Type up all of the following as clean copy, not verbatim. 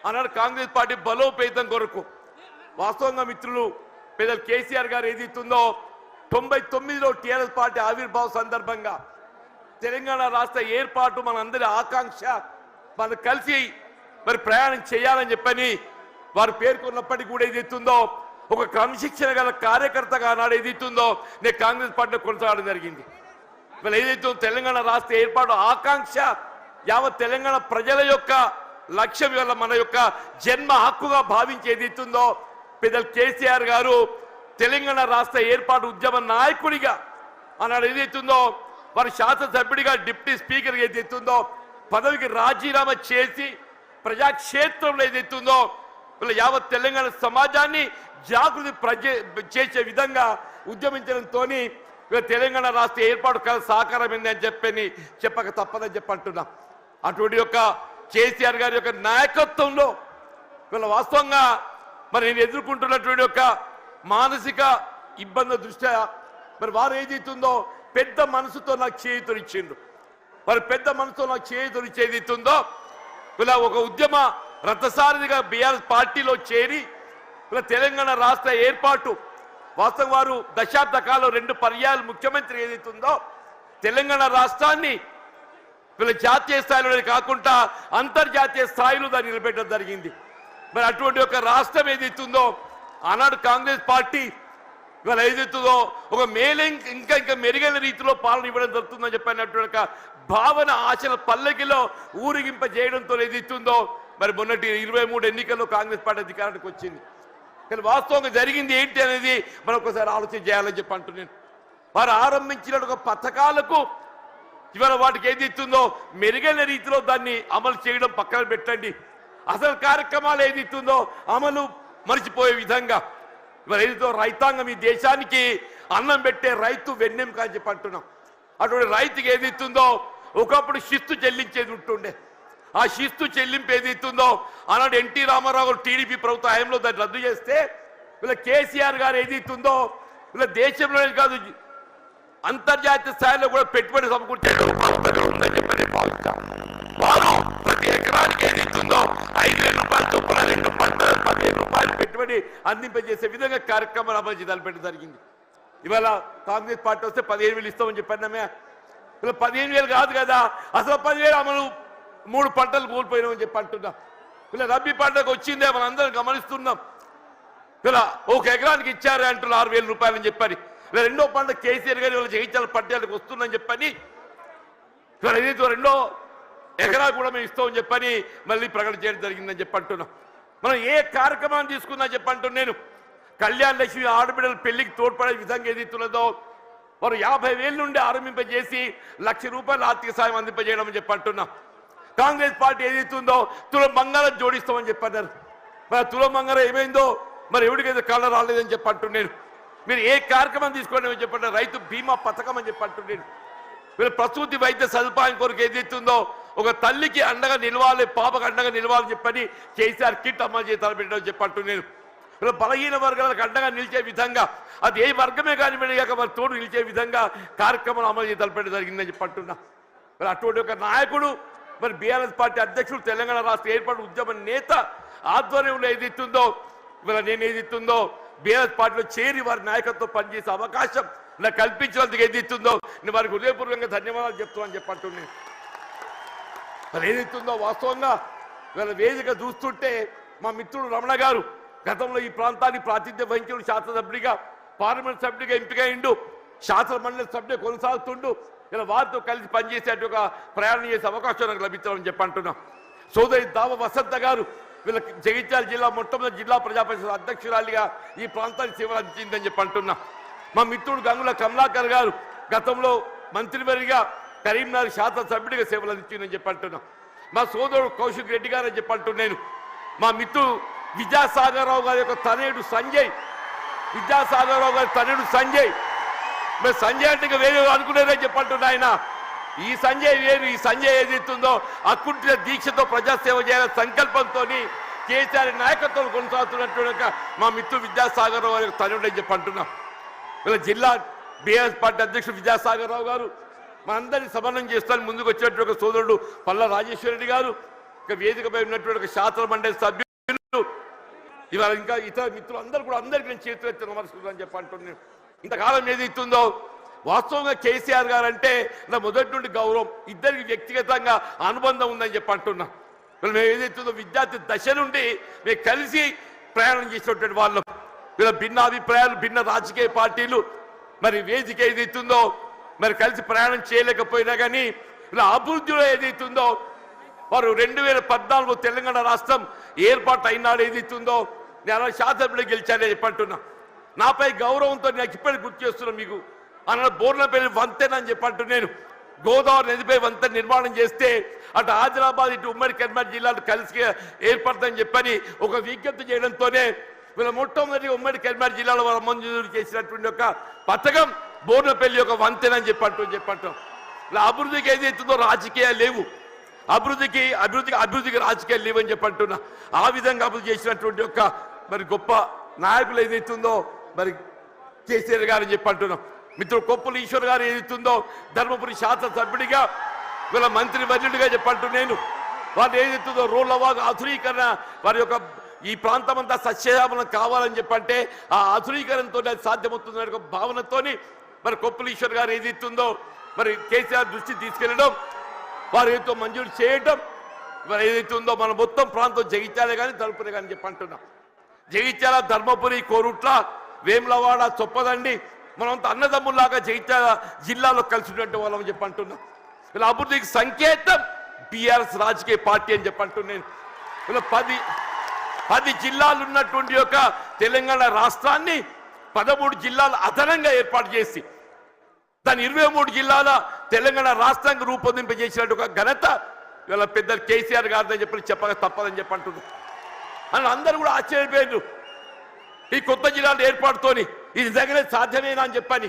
ఆనాడు కాంగ్రెస్ పార్టీ బలోపేతం కొరకు వాస్తవంగా మిత్రులు పెద్దలు కేసీఆర్ గారు ఏదైతుందో 99లో టీఆర్ఎస్ పార్టీ ఆవిర్భావ సందర్భంగా తెలంగాణ రాష్ట్ర ఏర్పాటు మనందరి ఆకాంక్ష మనం కలిసి మరి ప్రయాణం చేయాలని చెప్పని వారు పేర్కొన్నప్పటికీ కూడా ఏదైతుందో ఒక క్రమశిక్షణ గల కార్యకర్తగా ఆనాడు ఏదైతుందో నేను కాంగ్రెస్ పార్టీలో కొనసాగడం జరిగింది. ఇవాళ ఏదైతే తెలంగాణ రాష్ట్ర ఏర్పాటు ఆకాంక్ష యావత్ తెలంగాణ ప్రజల యొక్క లక్ష్యం ఇవాళ మన యొక్క జన్మ హక్కుగా భావించి ఏదైతుందో పెద్దలు కేసీఆర్ గారు తెలంగాణ రాష్ట్ర ఏర్పాటు ఉద్యమ నాయకుడిగా ఆనాడు ఏదైతుందో వారి శాసనసభ్యుడిగా డిప్యూటీ స్పీకర్గా ఏదైతుందో పదవికి రాజీనామా చేసి ప్రజాక్షేత్రంలో ఏదైతుందో యావత్ తెలంగాణ సమాజాన్ని జాగృతి చేసే విధంగా ఉద్యమించడంతో తెలంగాణ రాష్ట్ర ఏర్పాటు కల సాకారమైంది అని చెప్పక తప్పదని చెప్పంటున్నా. అటువంటి యొక్క కేసీఆర్ గారి యొక్క నాయకత్వంలో వీళ్ళ వాస్తవంగా మరి నేను ఎదుర్కొంటున్నటువంటి యొక్క మానసిక ఇబ్బంది దృష్ట్యా మరి వారు ఏదైతుందో పెద్ద మనసుతో నాకు చేయూతనిచ్చిండ్రు. వారు పెద్ద మనసుతో నాకు చేయూతనిచ్చి ఏదైతుందో ఇలా ఒక ఉద్యమ రథసారథిగా బీఆర్ఎస్ పార్టీలో చేరి ఇలా తెలంగాణ రాష్ట్ర ఏర్పాటు వాస్తవం వారు దశాబ్ద కాలం 2 పర్యాయాలు ముఖ్యమంత్రి ఏదైతుందో తెలంగాణ రాష్ట్రాన్ని వీళ్ళ జాతీయ స్థాయిలో కాకుండా అంతర్జాతీయ స్థాయిలో దాన్ని నిలబెట్టడం జరిగింది. మరి అటువంటి ఒక రాష్ట్రం ఏదైతుందో ఆనాడు కాంగ్రెస్ పార్టీ ఇవాళ ఏదైతుందో ఒక ఇంకా మెరుగైన రీతిలో పాలన ఇవ్వడం జరుగుతుందని చెప్పినటువంటి ఒక భావన ఆశల పల్లకిలో ఊరిగింపజేయడంతో ఏదైతుందో మరి మొన్నటి 23 ఎన్నికల్లో కాంగ్రెస్ పార్టీ అధికారానికి వచ్చింది. కానీ వాస్తవంగా జరిగింది ఏంటి అనేది మనం ఒకసారి ఆలోచన చేయాలని చెప్పి అంటున్నాను. వారు ఆరంభించిన ఒక పథకాలకు ఇవాళ వాటికి ఏదైతుందో మెరుగైన రీతిలో దాన్ని అమలు చేయడం పక్కన పెట్టండి. అసలు కార్యక్రమాలు ఏదైతుందో అమలు మర్చిపోయే విధంగా ఇవాళ ఏదైతే రైతాంగం ఈ దేశానికి అన్నం పెట్టే రైతు వెన్నెముక అని చెప్పి అంటున్నాం. అటువంటి రైతుకి ఏదైతుందో ఒకప్పుడు శిస్తు చెల్లించేది ఉంటుండే. ఆ శిస్తు చెల్లింపు ఏదైతుందో ఆనాడు ఎన్టీ రామారావు గారు టీడీపీ ప్రభుత్వ హయాంలో దాన్ని రద్దు చేస్తే వీళ్ళ కేసీఆర్ గారు ఏదైతుందో వీళ్ళ దేశంలోనే కాదు అంతర్జాతీయ స్థాయిలో కూడా పెట్టుబడి సమకూర్చే ప్రతి ఎకరానికి ఏదైతుందో 5,000 రూపాయలు చొప్పున 15 రూపాయలు పెట్టుబడి అందింపజేసే విధంగా కార్యక్రమాలు అమలు చేయాలి జరిగింది. ఇవాళ కాంగ్రెస్ పార్టీ వస్తే 15,000 ఇస్తామని చెప్పానమే. ఇలా 15,000 కాదు కదా, అసలు 10,000 అమలు 3 పంటలు కోల్పోయినామని చెప్పి అంటున్నాం. ఇలా రబ్బీ పంటకు వచ్చిందే మనం అందరం గమనిస్తున్నాం. ఇలా 1 ఎకరానికి ఇచ్చారు అంటున్నారు 6,000 రూపాయలు అని చెప్పని. ఇలా 2వ పంట కేసీఆర్ గారి వాళ్ళ జగిత్యాల పట్టణానికి వస్తుందని చెప్పని ఇలా ఏదైతే 2వ ఎకరా కూడా మేము ఇస్తామని చెప్పని మళ్ళీ ప్రకటన చేయడం జరిగిందని చెప్పి అంటున్నాం. మనం ఏ కార్యక్రమాన్ని తీసుకుందని చెప్పి అంటున్నాను. నేను కళ్యాణ లక్ష్మి ఆడబిడ్డల పెళ్లికి తోడ్పడే విధంగా ఏదైతున్నదో వారు 50,000 నుండి ఆరంభింపజేసి 1,00,000 రూపాయల ఆర్థిక సాయం అందింపజేయడం అని చెప్పి అంటున్నాం. కాంగ్రెస్ పార్టీ ఏదైతుందో తులం బంగారం జోడిస్తామని చెప్పన్నారు. మరి తులం బంగారం ఏమైందో మరి ఎవరికైతే కళ్ళ రాలేదని చెప్పి అంటున్నాను. మీరు ఏ కార్యక్రమం తీసుకోండి అని చెప్పండి. రైతు బీమా పథకం అని చెప్పి అంటున్నాను. మీరు ప్రసూతి వైద్య సదుపాయం కొరకు ఏదైతుందో ఒక తల్లికి అండగా నిలవాలి, పాపకు అండగా నిలవాలని చెప్పని కేసీఆర్ కిట్ అమలు చేసి తలపెట్టడం చెప్పి అంటున్నాను. ఇలా బలహీన వర్గాలకు అండగా నిలిచే విధంగా అది ఏ వర్గమే కానివ్వండి కాక మరి తోడు నిలిచే విధంగా కార్యక్రమాలు అమలు చేసి తలపెట్టడం జరిగిందని చెప్పి అంటున్నా. మరి అటువంటి ఒక నాయకుడు మరి బీఆర్ఎస్ పార్టీ అధ్యక్షుడు తెలంగాణ రాష్ట్ర ఏర్పాటు ఉద్యమ నేత ఆధ్వర్యంలో ఏదైతుందో ఇవాళ నేను ఏదైతుందో బీఆర్ఎస్ పార్టీలో చేరి వారి నాయకత్వం పనిచేసే అవకాశం నాకు కల్పించినందుకు ఏదైతుందో నేను వారికి హృదయపూర్వకంగా ధన్యవాదాలు చెప్తామని చెప్పంటున్నాను. మరి ఏదైతుందో వాస్తవంగా ఇవాళ వేదిక చూస్తుంటే మా మిత్రుడు రమణ గారు గతంలో ఈ ప్రాంతానికి ప్రాతినిధ్యం వహించిన శాసనసభ్యుడిగా పార్లమెంట్ సభ్యుడిగా ఎంపికైండు, శాసన మండలి సభ్యుడిగా కొనసాగుతుండు. ఇలా వారితో కలిసి పనిచేసే ఒక ప్రయాణం చేసే అవకాశం నాకు లభించాలని చెప్పి అంటున్నాం. సోదరి దావ వసంత గారు వీళ్ళ జగిత్యాల జిల్లా మొట్టమొదటి జిల్లా ప్రజాపరిషత్ అధ్యక్షురాలిగా ఈ ప్రాంతానికి సేవలు అందించిందని చెప్పి అంటున్నా. మా మిత్రుడు గంగుల కమలాకర్ గారు గతంలో మంత్రివర్గిగా కరీంనగర్ శాసనసభ్యుడిగా సేవలు అందించిందని చెప్పి అంటున్నాం. మా సోదరుడు కౌశిక్ రెడ్డి గారు అని చెప్పి అంటున్నాను. మా మిత్రుడు విద్యాసాగరరావు గారి యొక్క తనయుడు సంజయ్, విద్యాసాగరరావు గారి తనయుడు సంజయ్. మరి సంజయ్ అంటే ఇంకా వేరే అనుకునేదని చెప్పంటున్నా. ఆయన ఈ సంజయ్ వేరు. ఈ సంజయ్ ఏదైతుందో అకుంఠిత దీక్షతో ప్రజాసేవ చేయాలనే సంకల్పంతో కేసీఆర్ నాయకత్వం కొనసాగుతున్నట్టు మా మిత్రుడు విద్యాసాగరరావు గారి తనయుడు అని చెప్పి అంటున్నాం. ఇలా జిల్లా బీఆర్ఎస్ పార్టీ అధ్యక్షుడు విద్యాసాగరరావు గారు మనందరినీ సమన్వయం చేస్తాను ముందుకు వచ్చేటువంటి ఒక సోదరుడు పల్లా రాజేశ్వర రెడ్డి గారు, వేదికపై ఉన్నటువంటి ఒక శాసన మండలి సభ్యులు ఇవాళ ఇంకా ఇతర మిత్రులు అందరూ కూడా అందరికీ నేను చేతులు ఎత్తి నమస్కరిస్తున్నాను చెప్పి అంటున్నాను. ఇంతకాలం ఏదైతుందో వాస్తవంగా కేసీఆర్ గారు అంటే నా మొదటి నుండి గౌరవం, ఇద్దరికి వ్యక్తిగతంగా అనుబంధం ఉందని చెప్పి అంటున్నా. మేము ఏదైతుందో విద్యార్థి దశ నుండి మేము కలిసి ప్రయాణం చేసినటువంటి వాళ్ళం. వీళ్ళ భిన్న అభిప్రాయాలు, భిన్న రాజకీయ పార్టీలు మరి వేదిక ఏదైతుందో మరి కలిసి ప్రయాణం చేయలేకపోయినా కానీ ఇలా అభివృద్ధిలో ఏదైతుందో వారు 2014 తెలంగాణ రాష్ట్రం ఏర్పాటు అయినాడు ఏదైతుందో నేను శాసనసభ్యులు గెలిచానని చెప్పంటున్నా. నాపై గౌరవంతో నాకు ఇప్పటికి గుర్తు చేస్తున్నాను మీకు. అన్న బోర్లపల్లి వంతెన అని చెప్పంటూ నేను గోదావరి నదిపై వంతెన నిర్మాణం చేస్తే అటు ఆదిలాబాద్ ఇటు ఉమ్మడి కరీంనగర్ జిల్లాలు కలిసి ఏర్పడతాయని చెప్పని ఒక విజ్ఞప్తి చేయడంతోనే వీళ్ళ మొట్టమొదటి ఉమ్మడి కరీంనగర్ జిల్లాలో వారు మంజూరు చేసినటువంటి ఒక పథకం బోర్లపల్లి ఒక వంతెన అని చెప్పంటాం. ఇలా అభివృద్ధికి ఏదైతుందో రాజకీయాలు లేవు, అభివృద్ధికి రాజకీయాలు లేవని చెప్పంటున్నా. ఆ విధంగా అభివృద్ధి చేసినటువంటి ఒక మరి గొప్ప నాయకులు ఏదైతుందో మరి కేసీఆర్ గారు అని చెప్పంటున్నాం. మిత్రుడు కొప్పుల ఈశ్వర్ గారు ఏదైతుందో ధర్మపురి శాసనసభ్యుడిగా వీళ్ళ మంత్రి వర్యుడిగా చెప్పంటూ నేను వాళ్ళు ఏదైతుందో రోడ్లవాగు ఆధునీకరణ వారి యొక్క ఈ ప్రాంతం అంతా సస్యశ్యామలం కావాలని చెప్పంటే ఆ ఆధునీకరణతో అది సాధ్యమవుతుందనే ఒక భావనతోని మరి కొప్పుల ఈశ్వర్ గారు ఏదైతుందో మరి కేసీఆర్ దృష్టి తీసుకెళ్లడం, వారు ఏదో మంజూరు చేయడం, మరి ఏదైతే ఉందో మన మొత్తం ప్రాంతం జగిత్యాలే కానీ ధర్మపురి కానీ చెప్పంటున్నాం. జగిత్యాల, ధర్మపురి, కోరుట్ల, వేములవాడ, చొప్పదండి మనంతా అన్నదమ్ముల్లాగా జగిత్యాల జిల్లాలో కలిసినటువంటి వాళ్ళం చెప్పంటున్నాం. ఇలా అభివృద్ధికి సంకేతం బీఆర్ఎస్ రాజకీయ పార్టీ అని చెప్పంటున్నాను. ఇలా 10 జిల్లాలు ఉన్నటువంటి యొక్క తెలంగాణ రాష్ట్రాన్ని 13 జిల్లాలు అదనంగా ఏర్పాటు చేసి దాని 23 జిల్లాల తెలంగాణ రాష్ట్రానికి రూపొందింపజేసినట్టు ఒక ఘనత ఇవాళ పెద్ద కేసీఆర్ గారిని చెప్పక తప్పదని చెప్పంటున్నారు. అని అందరూ కూడా ఆశ్చర్యపోయారు ఈ కొత్త జిల్లాల ఏర్పాటుతోని. ఇది నిజంగానే సాధ్యమేనా అని చెప్పని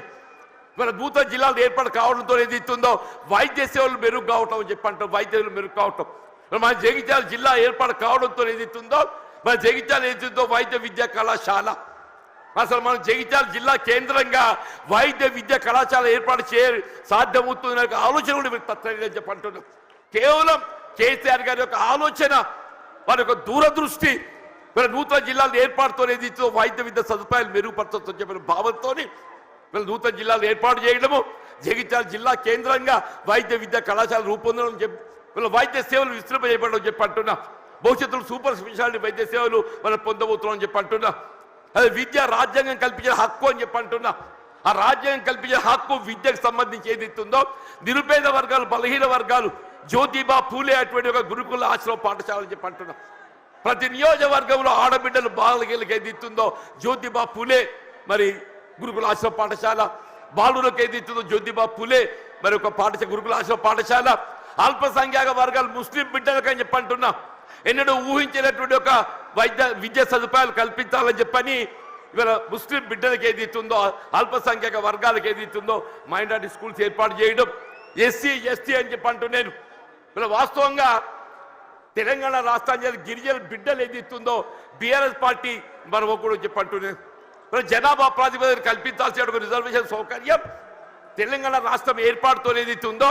ఇవాళ నూతన జిల్లాలు ఏర్పాటు కావడంతో ఏదైతుందో వైద్య సేవలు మెరుగు కావటం అని చెప్పంటాం, వైద్య సేవలు మెరుగు కావటం. మన జగిత్యాల జిల్లా ఏర్పాటు కావడంతో ఏదైతుందో మన జగిత్యాల ఏదైతుందో వైద్య విద్యా కళాశాల, అసలు మన జగిత్యాల జిల్లా కేంద్రంగా వైద్య విద్యా కళాశాల ఏర్పాటు సాధ్యమవుతుందనే ఆలోచన కూడా మీరు తప్పని చెప్పంటున్నాం. కేవలం కేసీఆర్ గారి యొక్క ఆలోచన, వారి యొక్క దూరదృష్టి, వీళ్ళ నూతన జిల్లాలు ఏర్పాటుతో ఏదైతే వైద్య విద్య సదుపాయాలు మెరుగుపరచొచ్చని చెప్పిన భావంతో వీళ్ళ నూతన జిల్లాలు ఏర్పాటు చేయడము, జగిత్యాల జిల్లా కేంద్రంగా వైద్య విద్యా కళాశాల రూపొందడం చెప్పి వీళ్ళ వైద్య సేవలు విస్తృంపజేయబడడం చెప్పి అంటున్నా. భవిష్యత్తులో సూపర్ స్పెషాలిటీ వైద్య సేవలు మనం పొందబోతున్నాం చెప్పి అంటున్నా. అదే విద్య రాజ్యాంగం కల్పించిన హక్కు అని చెప్పి అంటున్నా. ఆ రాజ్యాంగం కల్పించిన హక్కు విద్యకు సంబంధించి ఏదైతుందో నిరుపేద వర్గాలు, బలహీన వర్గాలు, జ్యోతిబా పూలే అటువంటి ఒక గురుకుల ఆశ్రమ పాఠశాల అని చెప్పి అంటున్నా. ప్రతి నియోజకవర్గంలో ఆడబిడ్డలు బాలకి ఏదైతుందో జ్యోతిబా పూలే మరి గురుకుల ఆశ్రమ పాఠశాల, బాలులకు ఏదైతుందో జ్యోతిబా పూలే మరి ఒక పాఠశాల గురుకుల ఆశ్రమ పాఠశాల, అల్పసంఖ్యాక వర్గాలు ముస్లిం బిడ్డలకు అని చెప్పి అంటున్నా. ఎన్నడూ ఊహించినటువంటి ఒక విద్యా సదుపాయాలు కల్పించాలని చెప్పని ఇవాళ ముస్లిం బిడ్డలకు ఏదైతుందో అల్పసంఖ్యాక వర్గాలకు ఏదైతుందో మైనారిటీ స్కూల్స్ ఏర్పాటు చేయడం, ఎస్సీ ఎస్టీ అని చెప్పి అంటూ నేను ఇలా వాస్తవంగా తెలంగాణ రాష్ట్రానికి గిరిజన బిడ్డలు ఏదైతుందో బీఆర్ఎస్ పార్టీ మనం ఒకడు చెప్పంటున్నాను. జనాభా ప్రాతిపదికన కల్పించాల్సిన ఒక రిజర్వేషన్ సౌకర్యం తెలంగాణ రాష్ట్రం ఏర్పాటుతో ఏదైతుందో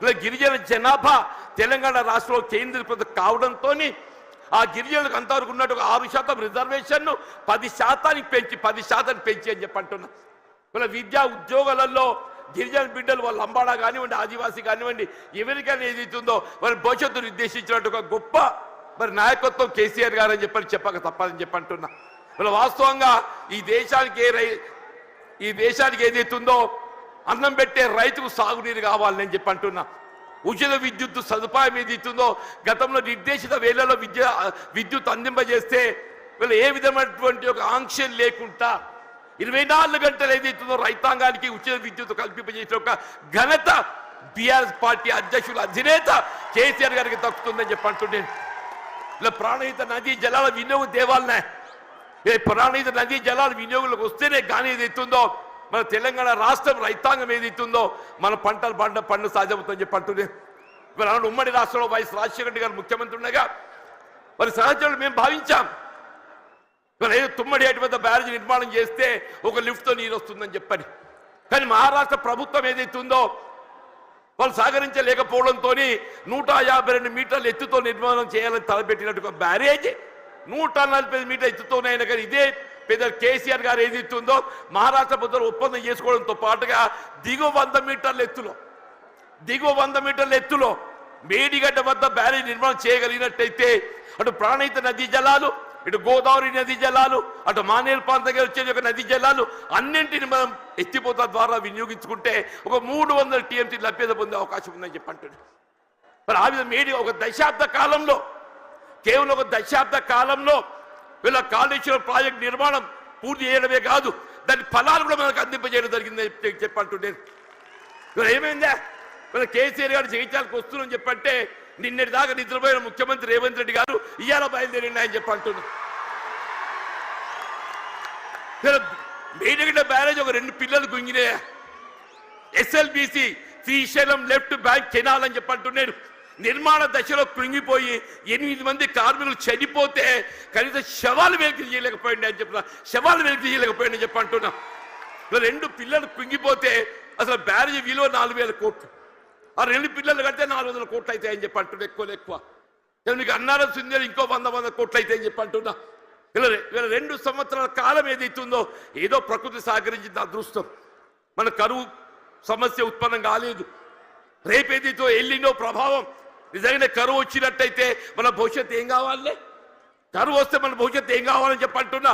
ఇలా గిరిజన జనాభా తెలంగాణ రాష్ట్రంలో కేంద్రీకృతం కావడంతో ఆ గిరిజనులకు అంతవరకు ఉన్నట్టు 6% రిజర్వేషన్ను 10% పెంచి అని చెప్పంటున్నా. ఇలా విద్యా ఉద్యోగాలలో గిరిజన బిడ్డలు వాళ్ళ లంబాడా కానివ్వండి, ఆదివాసీ కానివ్వండి, ఎవరికైనా ఏదైతుందో వారి భవిష్యత్తు నిర్దేశించినట్టు ఒక గొప్ప మరి నాయకత్వం కేసీఆర్ గారు అని చెప్పక తప్పదని చెప్పంటున్నా. ఇలా వాస్తవంగా ఈ దేశానికి ఏదైతుందో అన్నం పెట్టే రైతుకు సాగునీరు కావాలని చెప్పంటున్నా. ఉచిత విద్యుత్ సదుపాయం ఏదైతుందో గతంలో నిర్దేశిత వేళలో విద్యుత్ అందింపజేస్తే వీళ్ళు ఏ విధమైనటువంటి ఒక ఆంక్షలు లేకుండా 24 గంటలు ఏదైతుందో రైతాంగానికి ఉచిత విద్యుత్ కల్పింపజేసిన ఒక ఘనత బీఆర్ఎస్ పార్టీ అధ్యక్షులు అధినేత కేసీఆర్ గారికి దక్కుతుందని చెప్పంటున్నాను. ఇలా ప్రాణహిత నదీ జలాల వినియోగం దేవాలనే ప్రాణహిత నదీ జలాల వినియోగంలోకి వస్తేనే కానీ ఏదైతుందో మన తెలంగాణ రాష్ట్రం రైతాంగం ఏదైతుందో మన పంటలు పండు సాధ్యమవుతుందని చెప్పి అంటున్నాను. మరి ఉమ్మడి రాష్ట్రంలో వైఎస్ రాజశేఖర రెడ్డి గారు ముఖ్యమంత్రి ఉండగా మరి సహచరులు మేము భావించాం మరి ఏదో తుమ్మడి ఏటి వద్ద బ్యారేజ్ నిర్మాణం చేస్తే ఒక లిఫ్ట్తో నీరు వస్తుందని చెప్పని. కానీ మహారాష్ట్ర ప్రభుత్వం ఏదైతుందో వాళ్ళు సహకరించలేకపోవడంతో 152 మీటర్ల ఎత్తుతో నిర్మాణం చేయాలని తలపెట్టినట్టు బ్యారేజ్ 145 మీటర్ల ఎత్తుతోనైనా కానీ ఇదే పెద్ద కేసీఆర్ గారు ఏదైతుందో మహారాష్ట్ర ప్రభుత్వం ఒప్పందం చేసుకోవడంతో పాటుగా దిగువ 100 మీటర్ల ఎత్తులో మేడిగడ్డ వద్ద బ్యారేజ్ నిర్మాణం చేయగలిగినట్టయితే అటు ప్రాణహిత నదీ జలాలు, ఇటు గోదావరి నదీ జలాలు, అటు మానేరు ప్రాంతంగా వచ్చే నదీ జలాలు అన్నింటిని మనం ఎత్తిపోత ద్వారా వినియోగించుకుంటే ఒక 300 TMC లభ్యత పొందే అవకాశం ఉందని చెప్పంటున్నాను. మరి ఆ విధంగా మేడి ఒక దశాబ్ద కాలంలో, కేవలం ఒక దశాబ్ద కాలంలో వీళ్ళ కాళేశ్వరం ప్రాజెక్ట్ నిర్మాణం పూర్తి చేయడమే కాదు, దాని ఫలాలు కూడా మనకు అందింపజేయడం జరిగిందని చెప్పంటున్నాను. మరి ఏమైందా, మన కేసీఆర్ గారు జగిత్యాలకు వస్తున్నారని చెప్పంటే నిన్నటి దాకా నిద్రపోయిన ముఖ్యమంత్రి రేవంత్ రెడ్డి గారు ఇవాళ బయలుదేరిండి అని చెప్పంటున్నారు. మేడిగడ్డ బ్యారేజ్ ఒక 2 పిల్లలు గుంగినే SLBC Srisailam left bank canal అని చెప్పంటున్నాడు. నిర్మాణ దశలో కృంగిపోయి 8 మంది కార్మికులు చనిపోతే కనీసం శవాలు వెలికి చేయలేకపోయింది అని చెప్తున్నా, శవాలు వెలికి చేయలేకపోయింది అని చెప్పంటున్నా. 2 పిల్లలు కృంగిపోతే అసలు బ్యారేజ్ విలువ 4000 కోట్లు, ఆ 2 పిల్లలు కడితే 400 కోట్లు అవుతాయి అని చెప్పంటున్నా. ఎక్కువ మీకు అన్నారం సింధు ఇంకో 100 కోట్లు అవుతాయి అని చెప్పంటున్నా. ఇలా 2 సంవత్సరాల కాలం ఏదైతుందో ఏదో ప్రకృతి సహకరించింది అదృష్టం, మన కరువు సమస్య ఉత్పన్నం కాలేదు. రేపేదైతే ఎల్లినో ప్రభావం నిజంగానే కరువు వచ్చినట్టయితే మన భవిష్యత్తు ఏం కావాలి, కరువు వస్తే మన భవిష్యత్తు ఏం కావాలని చెప్పంటున్నా.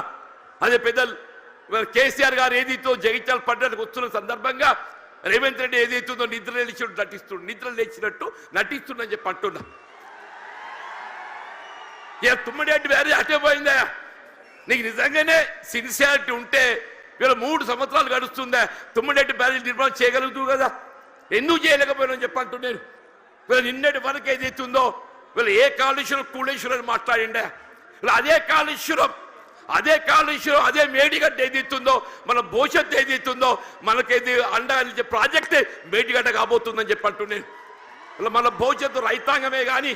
అదే పెద్దలు కేసీఆర్ గారు ఏదైతే జగిత్యాల పట్టణానికి వస్తున్న సందర్భంగా రేవంత్ రెడ్డి ఏదైతుందో నిద్ర లేచినట్టు నటిస్తుందని చెప్పి అంటున్నా. తుమ్మడి బ్యారేజ్ అటే పోయిందా, నీకు నిజంగానే సిన్సియారిటీ ఉంటే వీళ్ళ 3 సంవత్సరాలు గడుస్తుందా తుమ్మడి బ్యారేజ్ నిర్మాణం చేయగలుగుతావు కదా, ఎందుకు చేయలేకపోయినా చెప్పంటున్నాను. వీళ్ళు నిన్నటి వరకు ఏదైతుందో వీళ్ళు ఏ కాళేశ్వరం కూళేశ్వరం అని మాట్లాడిండే, అదే కాళేశ్వరం అదే మేడిగడ్డ ఏదైతుందో మన భవిష్యత్తు ఏదైతుందో మనకేది అండగా ప్రాజెక్టే మేడిగడ్డ కాబోతుందని చెప్పంటున్నాను. ఇలా మన భవిష్యత్తు రైతాంగమే కానీ,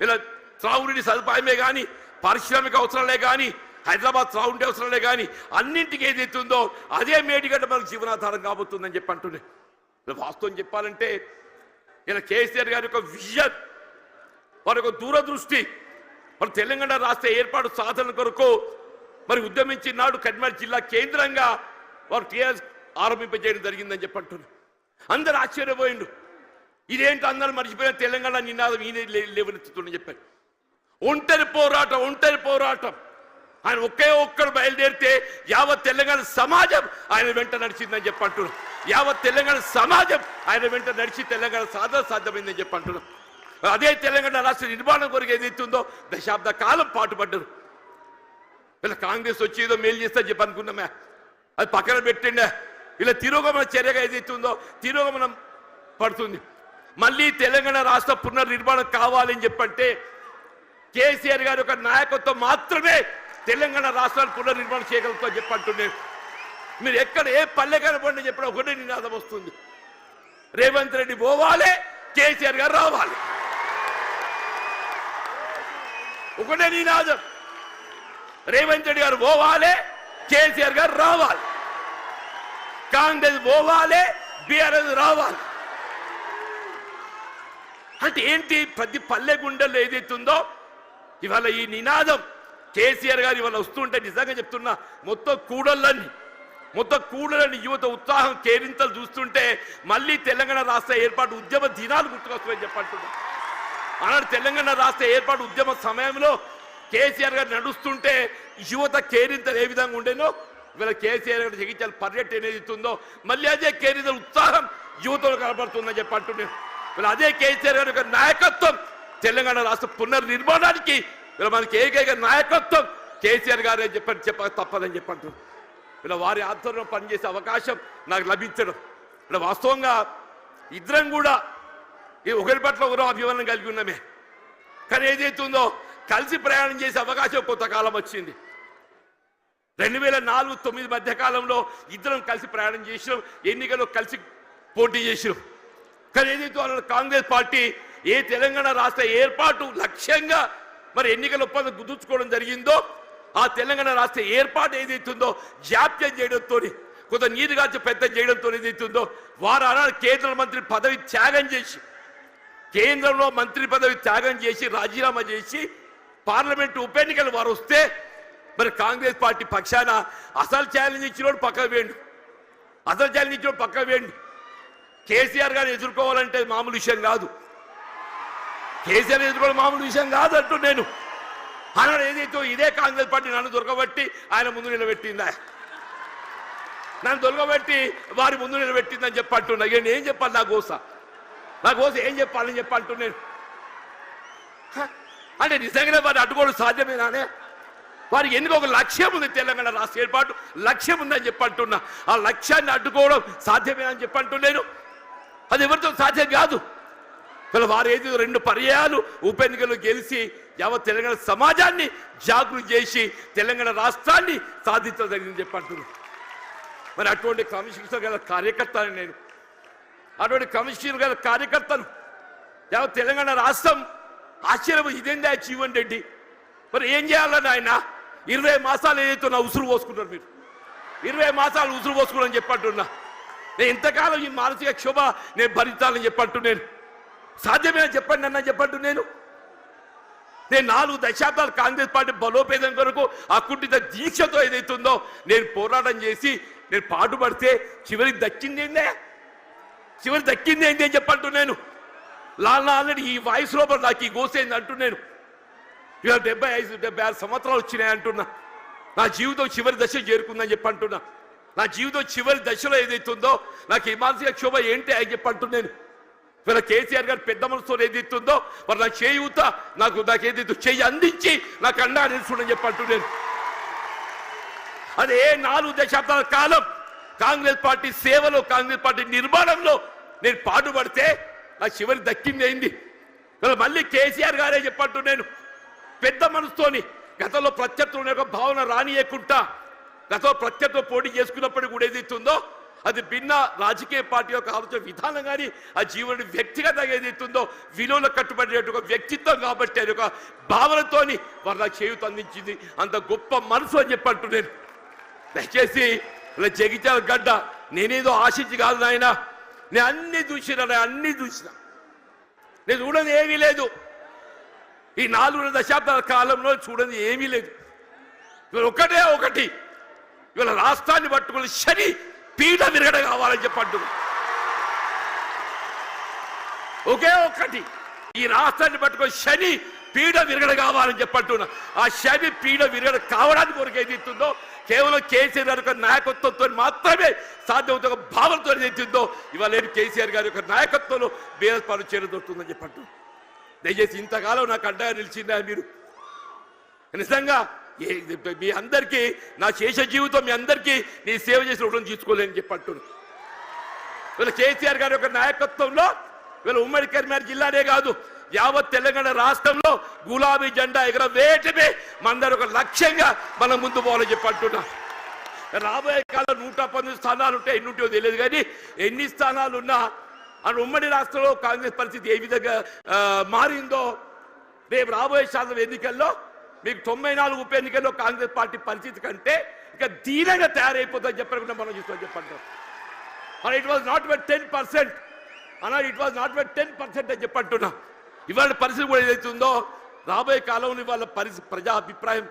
ఇలా త్రాగునీటి సదుపాయమే కానీ, పారిశ్రామిక అవసరాలే కానీ, హైదరాబాద్ త్రాగుంటే అవసరాలే కానీ అన్నింటికి ఏదైతుందో అదే మేడిగడ్డ మనకు జీవనాధారం కాబోతుందని చెప్పంటున్నాను. వాస్తవం చెప్పాలంటే ఇలా కేసీఆర్ గారి యొక్క విజన్, వారి యొక్క దూరదృష్టి, మరి తెలంగాణ రాష్ట్ర ఏర్పాటు సాధన కొరకు మరి ఉద్యమించిన నాడు కరీంనగర్ జిల్లా కేంద్రంగా వారు టీఆర్ఎస్ ఆరంభింపజేయడం జరిగిందని చెప్పంటున్నారు. అందరూ ఆశ్చర్యపోయిండు, ఇదేంటి అందరూ మర్చిపోయిన తెలంగాణ నినాదం ఈయన లేవనెత్తుతుందని చెప్పారు. ఒంటరి పోరాటం ఆయన ఒక్కడు బయలుదేరితే యావత్ తెలంగాణ సమాజం ఆయన వెంట నడిచిందని చెప్పంటున్నారు. యావత్ తెలంగాణ సమాజం ఆయన వెంట నడిచి తెలంగాణ సాధన సాధ్యమైందని చెప్పంటున్నారు. అదే తెలంగాణ రాష్ట్ర నిర్మాణం కొరకు ఏదైతుందో దశాబ్ద కాలం పాటుపడ్డారు. వీళ్ళ కాంగ్రెస్ వచ్చి ఏదో మేలు చేస్తా చెప్పి అనుకున్నామే, అది పక్కన పెట్టిండే. ఇలా తిరోగమన చర్యగా ఏదైతుందో తిరోగమనం పడుతుంది. మళ్ళీ తెలంగాణ రాష్ట్ర పునర్నిర్మాణం కావాలని చెప్పంటే కేసీఆర్ గారి యొక్క నాయకత్వం మాత్రమే తెలంగాణ రాష్ట్రాన్ని పునర్నిర్మాణం చేయగలుగుతా చెప్పంటున్నాను. మీరు ఎక్కడ ఏ పల్లె కనపడి చెప్పిన ఒకటే నినాదం వస్తుంది, రేవంత్ రెడ్డి పోవాలి, కేసీఆర్ గారు రావాలి. ఒకటే నినాదం, రేవంత్ రెడ్డి గారు పోవాలి, కేసీఆర్ గారు రావాలి, కాంగ్రెస్ పోవాలి, బీఆర్ఎస్ రావాలి. అంటే ఏంటి, ప్రతి పల్లె గుండెల్లో ఏదైతుందో ఇవాళ ఈ నినాదం కేసీఆర్ గారు ఇవాళ వస్తుంటే నిజంగా చెప్తున్నా మొత్తం కూడలని యువత ఉత్సాహం కేరింతలు చూస్తుంటే మళ్ళీ తెలంగాణ రాష్ట్ర ఏర్పాటు ఉద్యమ దినాలు గుర్తుకొస్తాయని చెప్పంటున్నా. ఆనాడు తెలంగాణ రాష్ట్ర ఏర్పాటు ఉద్యమ సమయంలో కేసీఆర్ గారు నడుస్తుంటే యువత కేరింతలు ఏ విధంగా ఉండేనో ఇవాళ కేసీఆర్ గారు జగిత్యాల పర్యటన ఏదైతుందో మళ్ళీ అదే కేరింతల ఉత్సాహం యువతలో కనబడుతుందని చెప్పంటున్నాను. ఇలా అదే కేసీఆర్ గారి యొక్క నాయకత్వం తెలంగాణ రాష్ట్ర పునర్నిర్మాణానికి ఇలా మనకి ఏకైక నాయకత్వం కేసీఆర్ గారే చెప్పక తప్పదని చెప్పంటున్నారు. ఇలా వారి ఆధ్వర్యంలో పనిచేసే అవకాశం నాకు లభించడం, ఇలా వాస్తవంగా ఇద్దరం కూడా ఒకరి పట్ల ఒకరో అభిమానం కలిగి ఉన్నామే. కానీ ఏదైతుందో కలిసి ప్రయాణం చేసే అవకాశం కొంతకాలం వచ్చింది. 2004-2009 మధ్య కాలంలో ఇద్దరం కలిసి ప్రయాణం చేసినాం, ఎన్నికల్లో కలిసి పోటీ చేసినాం. కానీ ఏదైతే వాళ్ళ కాంగ్రెస్ పార్టీ ఏ తెలంగాణ రాష్ట్ర ఏర్పాటు లక్ష్యంగా మరి ఎన్నికల ఒప్పందం కుదుర్చుకోవడం జరిగిందో ఆ తెలంగాణ రాష్ట్ర ఏర్పాటు ఏదైతుందో జాప్యం చేయడంతో కొంత నీరుగాచి పెద్ద చేయడంతో ఏదైతుందో వారు ఆనాడు కేంద్ర మంత్రి పదవి త్యాగం చేసి కేంద్రంలో మంత్రి పదవి త్యాగం చేసి రాజీనామా చేసి పార్లమెంటు ఉప ఎన్నికలు వారు వస్తే మరి కాంగ్రెస్ పార్టీ పక్షాన అసలు ఛాలెంజ్ ఇచ్చినోడు పక్కకు వేయండి, అసలు ఛాలెంజ్ ఇచ్చినోడు పక్కకు వేయండి. కేసీఆర్ గారిని ఎదుర్కోవాలంటే మామూలు విషయం కాదు, కేసీఆర్ ఎదుర్కోవడం మామూలు విషయం కాదు అంటూ నేను ఆనాడు ఏదైతే ఇదే కాంగ్రెస్ పార్టీ నన్ను దొరకబట్టి ఆయన ముందు నిలబెట్టిందా, నన్ను దొరకబెట్టి వారి ముందు నిలబెట్టిందని చెప్పి అంటున్నా. ఇక నేను ఏం చెప్పాలి, నా కోసం ఏం చెప్పాలని చెప్పి అంటున్నాను. అంటే నిజంగానే వారు అడ్డుకోవడం సాధ్యమేనానే? వారికి ఎందుకు ఒక లక్ష్యం ఉంది, తెలంగాణ రాష్ట్ర ఏర్పాటు లక్ష్యం ఉందని చెప్పి అంటున్నా. ఆ లక్ష్యాన్ని అడ్డుకోవడం సాధ్యమేనని చెప్పి అంటున్నాను. అది ఎవరితో సాధ్యం కాదు. వారు ఏది 2 పర్యాయాలు ఉప ఎన్నికలు గెలిచి యావత్ తెలంగాణ సమాజాన్ని జాగృతి చేసి తెలంగాణ రాష్ట్రాన్ని సాధించదగిందని చెప్పి అంటున్నాను. మరి అటువంటి కమిషనర్ గల కార్యకర్తని నేను, అటువంటి కమిషనర్ గల కార్యకర్తను యావత్ తెలంగాణ రాష్ట్రం ఆశ్చర్యం. ఇదేందా జీవన్ రెడ్డి, మరి ఏం చేయాలని ఆయన 20 మాసాలు ఏదైతే నా ఉసురు పోసుకుంటారు మీరు, 20 మాసాలు ఉసురు పోసుకున్నారని చెప్పంటున్నా. నేను ఇంతకాలం ఈ మానసిక క్షోభ నేను భరించాలని చెప్పంటు నేను సాధ్యమేనా చెప్పండి అన్న చెప్పంటు నేను 4 దశాబ్దాలు కాంగ్రెస్ పార్టీ బలోపేతం కొరకు అకుంఠిత దీక్షతో ఏదైతుందో నేను పోరాటం చేసి నేను పాటుపడితే చివరికి దక్కింది ఏందే, చివరి దక్కింది ఏంటి అని చెప్పంటు నేను. ఆల్రెడీ ఈ వాయిస్ లోపల నాకు ఈ గోసేంది అంటూ నేను ఇవాళ 75-76 సంవత్సరాలు వచ్చినాయి అంటున్నా. నా జీవితం చివరి దశ చేరుకుందని చెప్పి అంటున్నా. నా జీవితం చివరి దశలో ఏదైతుందో నాకు ఈ మానసిక క్షోభ ఏంటి అని చెప్పి అంటున్నాను. ఇవాళ కేసీఆర్ గారు పెద్ద మనసుతో ఏదైతుందో మరి నా చేయూత నాకు ఏదైతే చెయ్యి అందించి నాకు అండా నిలుచుండని చెప్పి అంటున్నాను. అదే 4 దశాబ్దాల కాలం కాంగ్రెస్ పార్టీ సేవలో, కాంగ్రెస్ పార్టీ నిర్మాణంలో నేను పాటుపడితే నా చివరి దక్కింది అయింది. మళ్ళీ కేసీఆర్ గారే చెప్పట్టు నేను పెద్ద మనసుతోని గతంలో ప్రత్యర్థులు ఒక భావన రానియకుండా గతంలో ప్రత్యర్థులు పోటీ చేసుకున్నప్పటికీ కూడా ఏదైతుందో అది భిన్న రాజకీయ పార్టీ యొక్క ఆలోచన విధానం కానీ ఆ జీవనుడి వ్యక్తిగతంగా ఏదైతుందో విలువలకు కట్టుబడే ఒక వ్యక్తిత్వం కాబట్టి అది ఒక భావనతోని వారు నాకు చేయూత అందించింది. అంత గొప్ప మనసు అని చెప్పట్టు నేను. దయచేసి ఇలా జగిత్యాల గడ్డ నేనేదో ఆశించి కాదు నాయన, నేను అన్ని చూసిన నేను చూడని ఏమీ లేదు. ఈ 4 దశాబ్దాల కాలంలో చూడని ఏమీ లేదు. ఇవాళ ఒకటి ఇవాళ రాష్ట్రాన్ని పట్టుకుని శని పీఠ విరగడ కావాలని చెప్పంటు ఒకే ఒకటి ఈ రాష్ట్రాన్ని పట్టుకొని శని పీఠ విరగడ కావాలని చెప్పంటున్నా. ఆ శని పీఠ విరగడ కావడానికి కొరకు ఏదైతుందో కేవలం కేసీఆర్ గారి యొక్క నాయకత్వంతో మాత్రమే సాధ్యమవుతున్న భావనతో ఏదైతుందో ఇవాళ కేసీఆర్ గారి యొక్క నాయకత్వంలో బీఆర్ఎస్ పార్టీ చేరదొరుకుతుందని చెప్పంటు. దయచేసి ఇంతకాలం నాకు అడ్డగా నిలిచిందా మీరు? నిజంగా మీ అందరికీ నా శేష జీవితం మీ అందరికీ నీ సేవ చేసిన రుణం తీసుకోలేని చెప్పంటున్నాను. వీళ్ళ కేసీఆర్ గారి యొక్క నాయకత్వంలో వీళ్ళ ఉమ్మడి కరీంనగర్ జిల్లానే కాదు యావత్ తెలంగాణ రాష్ట్రంలో గులాబీ జెండా ఎగరవేయటమే మనందరూ ఒక లక్ష్యంగా మనం ముందు పోవాలని చెప్పంటున్నాం. రాబోయే కాలం 119 స్థానాలు ఉంటాయి, ఎన్ని ఉంటాయో తెలియదు కానీ ఎన్ని స్థానాలు ఉన్నా అని ఉమ్మడి రాష్ట్రంలో కాంగ్రెస్ పరిస్థితి ఏ విధంగా మారిందో రేపు రాబోయే శాసన ఎన్నికల్లో మీకు 94 ఉప ఎన్నికల్లో కాంగ్రెస్ పార్టీ పరిస్థితి కంటే ఇక దీనంగా తయారైపోతుందని చెప్పకుండా మనం చూస్తామని చెప్పంటాం. ఇట్ వాజ్ నాట్ బట్ 10% అన్నా, ఇట్ వాజ్ నాట్ బట్ 10% అని చెప్పంటున్నా. ఇవాళ పరిస్థితి కూడా ఏదైతుందో రాబోయే కాలంలో ఇవాళ ప్రజా అభిప్రాయం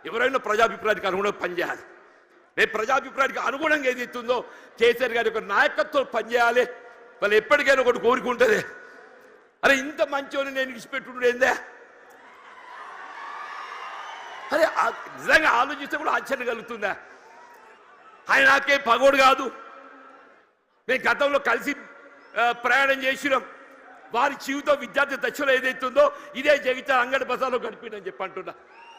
ఎవరైనా ప్రజాభిప్రాయానికి అనుగుణంగా పనిచేయాలి. రేపు ప్రజాభిప్రాయానికి అనుగుణంగా ఏదైతుందో కేసీఆర్ గారి యొక్క నాయకత్వం పనిచేయాలి. వాళ్ళు ఎప్పటికైనా ఒకటి కోరుకుంటుంది, అరే ఇంత మంచోని నేను విడిచిపెట్టుడు ఏందే, అరే నిజంగా ఆలోచిస్తే కూడా ఆశ్చర్యం కలుగుతుందా? ఆయన నాకే పగోడు కాదు, మేము గతంలో కలిసి ప్రయాణం చేసినాం. వారి జీవితం విద్యార్థి దశలో ఏదైతుందో ఇదే జగిత్యాల అంగడి బజార్లో గడిపిందని చెప్పి అంటున్నా.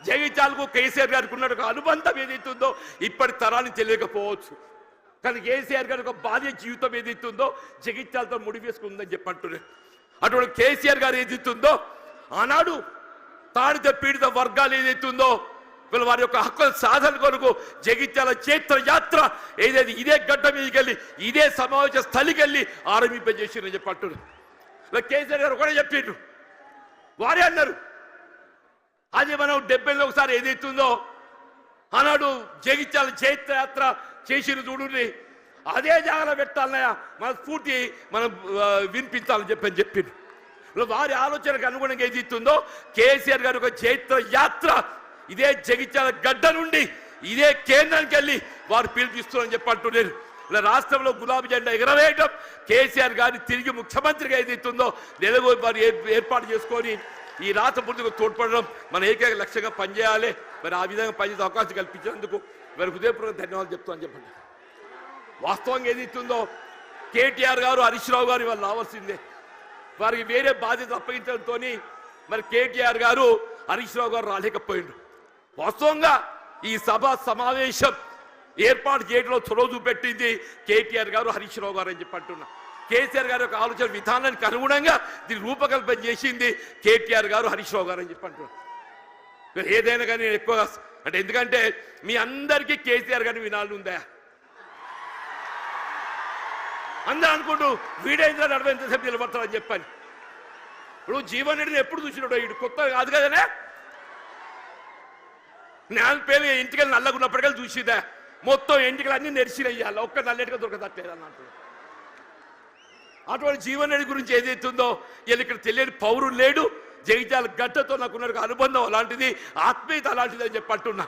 జగిత్యాలకు కేసీఆర్ గారికి ఉన్న ఒక అనుబంధం ఏదైతుందో ఇప్పటి తరాన్ని తెలియకపోవచ్చు, కానీ కేసీఆర్ గారి ఒక బాల్య జీవితం ఏదైతుందో జగిత్యాలతో ముడివేసుకుందని చెప్పి అంటున్నాను. అటువంటి కేసీఆర్ గారు ఏదైతుందో ఆనాడు తాడిత పీడిత వర్గాలు ఏదైతుందో వీళ్ళు వారి యొక్క హక్కుల సాధన కొరకు జగిత్యాల చైత్ర యాత్ర ఏదైతే ఇదే గడ్డ మీదకి వెళ్ళి ఇదే సమావేశ స్థలికి వెళ్ళి ఆరంభింపజేసిరని చెప్పి అంటున్నారు. కేసీఆర్ గారు కూడా చెప్పిండ్రు, వారే అన్నారు అది మనం 70లో ఒకసారి ఏదైతుందో ఆనాడు జగిత్యాల చైత్ర యాత్ర చేసిన చూడుని అదే జాగ్రత్త పెట్టాలన్నయ్య మన స్ఫూర్తి మనం వినిపించాలని చెప్పిండు. వారి ఆలోచనకు అనుగుణంగా ఏది ఇస్తుందో కేసీఆర్ గారు ఒక చైత్ర యాత్ర ఇదే జగిత్యాల గడ్డ నుండి ఇదే కేంద్రానికి వెళ్ళి వారు పిలిపిస్తున్నారని చెప్పంటున్నారు. ఇలా రాష్ట్రంలో గులాబీ జెండా ఎగరవేయడం కేసీఆర్ గారిని తిరిగి ముఖ్యమంత్రిగా ఏది ఇస్తుందో నెలగో వారు ఏర్పాటు చేసుకొని ఈ రాష్ట్ర పూర్తిగా తోడ్పడడం మన ఏకైక లక్ష్యంగా పనిచేయాలి. మరి ఆ విధంగా పనిచేసే అవకాశం కల్పించినందుకు మరి హృదయపూర్వక ధన్యవాదాలు చెప్తామని చెప్పండి. వాస్తవంగా ఏది ఇస్తుందో కేటీఆర్ గారు హరీష్ రావు గారు వాళ్ళు రావాల్సిందే. వారికి వేరే బాధ్యత అప్పగించడంతో మరి కేటీఆర్ గారు హరీష్ రావు గారు రాలేకపోయిండు. వాస్తవంగా ఈ సభ సమావేశం ఏర్పాటు చేయడంలో చొరవ చూపెట్టింది కేటీఆర్ గారు హరీష్ రావు గారు అని చెప్పి అంటున్నా. కేసీఆర్ గారి యొక్క ఆలోచన విధానానికి అనుగుణంగా దీన్ని రూపకల్పన చేసింది కేటీఆర్ గారు హరీష్ రావు గారు అని చెప్పి అంటున్నా. ఏదైనా కానీ నేను ఎక్కువగా అంటే ఎందుకంటే మీ అందరికీ కేసీఆర్ గారిని వినాలని ఉందా? అందరూ అనుకుంటూ వీడైందా నడవ ఎంతసేపు నిలబడతారని చెప్పని. ఇప్పుడు జీవన్ రెడ్డిని ఎప్పుడు చూసినాడు? ఇటు కొత్త కాదు కదనే. నేను పేరు ఇంటికెళ్ళి నల్లగున్నప్పటికీ చూసిదా మొత్తం ఎంటికలు అన్ని నెరిసినయ్యాలి, ఒక్క నల్లెటిగా దొరకదట్లేదు అన్నట్టు. అటువంటి జీవన్ రెడ్డి గురించి ఏదైతుందో వీళ్ళు ఇక్కడ తెలియని పౌరులు లేడు. జగిత్యాల గడ్డతో నాకున్న అనుబంధం అలాంటిది, ఆత్మీయత అలాంటిది అని చెప్పి అంటున్నా.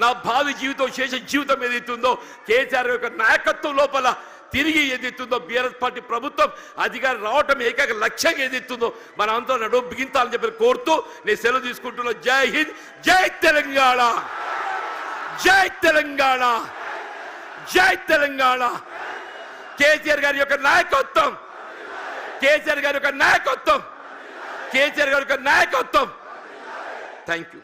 నా భావి జీవితం శేష జీవితం ఏదైతుందో కేసీఆర్ యొక్క నాయకత్వం లోపల తిరిగి ఏదైతుందో బీఆర్ఎస్ పార్టీ ప్రభుత్వం అధికారం రావటం ఏకైక లక్ష్యంగా ఏదైతుందో మన అంతా నడుము బిగించాలని చెప్పి కోరుతూ నేను సెలవు తీసుకుంటున్నా. జై హింద్, జై తెలంగాణ, జై తెలంగాణ, జై తెలంగాణ. కేసీఆర్ గారి యొక్క నాయకత్వం, కేసీఆర్ గారి యొక్క నాయకత్వం, కేసీఆర్ గారి యొక్క నాయకత్వం. Thank you.